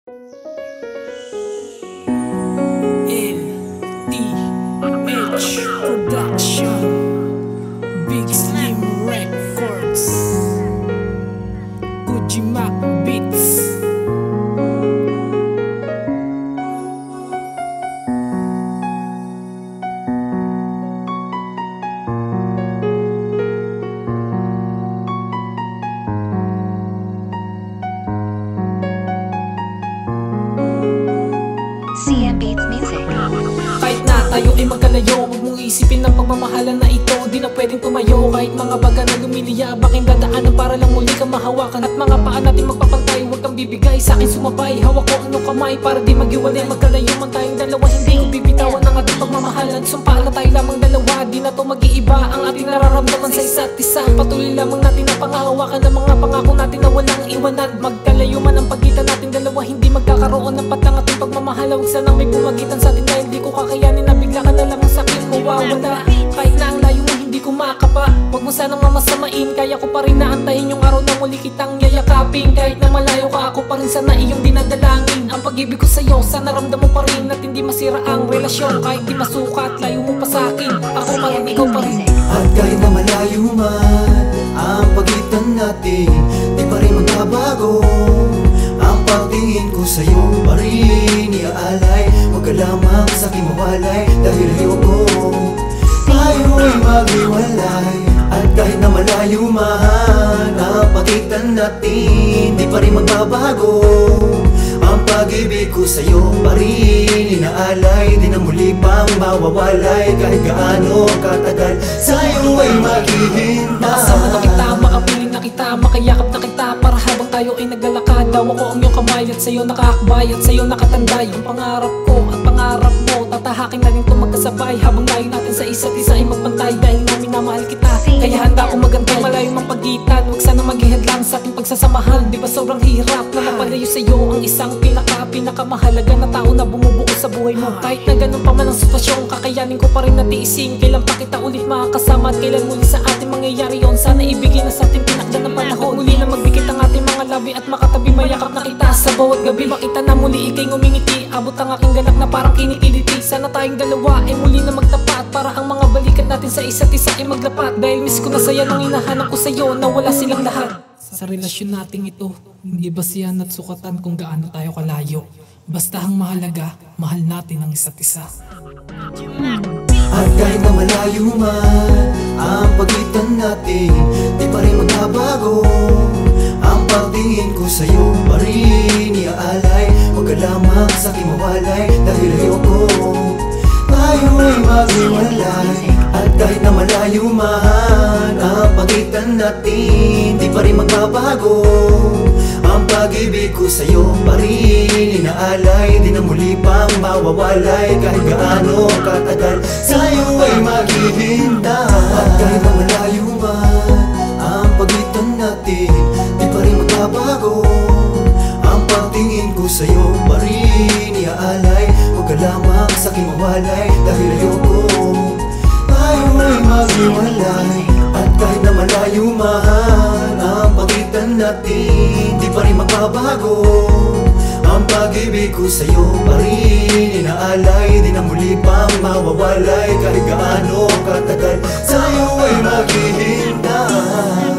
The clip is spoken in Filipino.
LTH Production, Big Slim Records, Kujima Beats. CM Beats Music. Kahit na tayo ay magkalayo, huwag mong isipin ang pagmamahalan na ito. Di na pwedeng tumayo kahit mga baga na lumiliya. Baking dadaanan para lang muli kang mahawakan. At mga paa natin magpapantay, huwag kang bibigay sa akin sumabay. Hawak ko anong kamay para di maghiwalay. Magkalayo man tayong dalawa, hindi ko bibitawan ang ating pagmamahalan. Sumpaan na tayo lamang dalawa, di na to mag-iiba ang ating nararamdaman sa isa't isa. Patuloy lamang natin ang pangahawakan ng mga pangako natin na walang iwanan. Magkalayo man ang pagitan natin dalawa, hindi magkakaroon ng patang ating pagmamahal. Huwag sanang may pumagitan sa atin dahil di ko kakayanin na bigla ka na lamang sa akin mawawala. Kahit na ang layo mo hindi ko makapa, huwag mo sanang mamasamain. Kaya ko pa rin naantayin yung araw na muli kitang yayakapin. Kahit na malayo ka, ako pa rin sana iyong dinadalangin. Ang pag-ibig ko sa'yo, sana ramdam mo pa rin at hindi masira ang relasyon. Kahit di masukat, layo mo pa sa'kin, ako pa rin, ikaw pa rin. At kahit na malayo man ang pagitan natin, di pa rin magbabago ang pagtingin ko sa'yo pa rin iaalay. Huwag ka lamang sa'kin mawalay dahil ayoko tayo ay maghiwalay. At kahit na malayo man ang pagitan natin, di pa rin magbabago ang pag-ibig ko sa'yo pa rin inaalay. Di na muli pang mawawalay kahit gaano katagal sa'yo ay maghihintay. Makasama na kita, makapiling na kita, makayakap na kita para habang tayo ay naglalakad. Daw ako ang iyong kamay at sa'yo nakaakbay at sa'yo nakatanday. Ang pangarap ko at pangarap mo, tatahakin na rin ito magkasabay. Habang layo natin sa isa't isa ay magpantay dahil namin na mahal kita. Kaya handa akong magantay malayo mang pagitan. Huwag sana maghihadlang sa ating pagsasamahan. Di ba sobrang hirap na mapalayo sa'yo ang isang pinakamahalaga na tao na bumubuo sa buhay mo. Kahit na ganun pa man ang sitwasyon, kakayanin ko pa rin na tiisin. Kailan pa kita ulit makakasama at kailan muli sa atin mangyayari yon. Sana ibigay na sa ating pinakdan ng panahon. Muli na magbigit ang ating mga labi at makatabi, mayakap na kita sa bawat gabi. Makita na muli ikay ngumingiti, abot ang aking galak na parang kinikiliti. Sana tayong dalawa ay muli na magtapat para ang mga balikat natin sa isa't isa ay maglapat. Dahil miss ko na saya nung hinahanap ko sa'yo na wala silang lahat. Sa relasyon nating ito, hindi basihan at sukatan kung gaano tayo kalayo. Basta ang mahalaga, mahal natin ang isa't isa. At kahit na malayo man ang pagitan natin, di pa rin magbabago ang pagtingin ko sa'yo pa rin iaalay. Huwag ka lamang sa'kin mawalay dahil ayoko tayo ay maghiwalay. At kahit na malayo man ang pagitan natin, di pa rin magbabago ang pag-ibig ko sa'yo pa rin inaalay. Di na muli pang mawawalay kahit gaano katagal sa'yo ay maghihintay. At kahit na malayo man ang pagitan natin, di pa rin magbabago ang pagtingin ko sa'yo pa rin iaalay. Huwag ka lamang sa'kin mawalay dahil ayoko tayo ay maghiwalay. At kahit na malayo man ang pagitan natin, di pa rin magbabago ang pag-ibig ko sa'yo pa rin inaalay. Di na muli pang mawawalay kahit gaano katagal sa'yo ay maghihintay.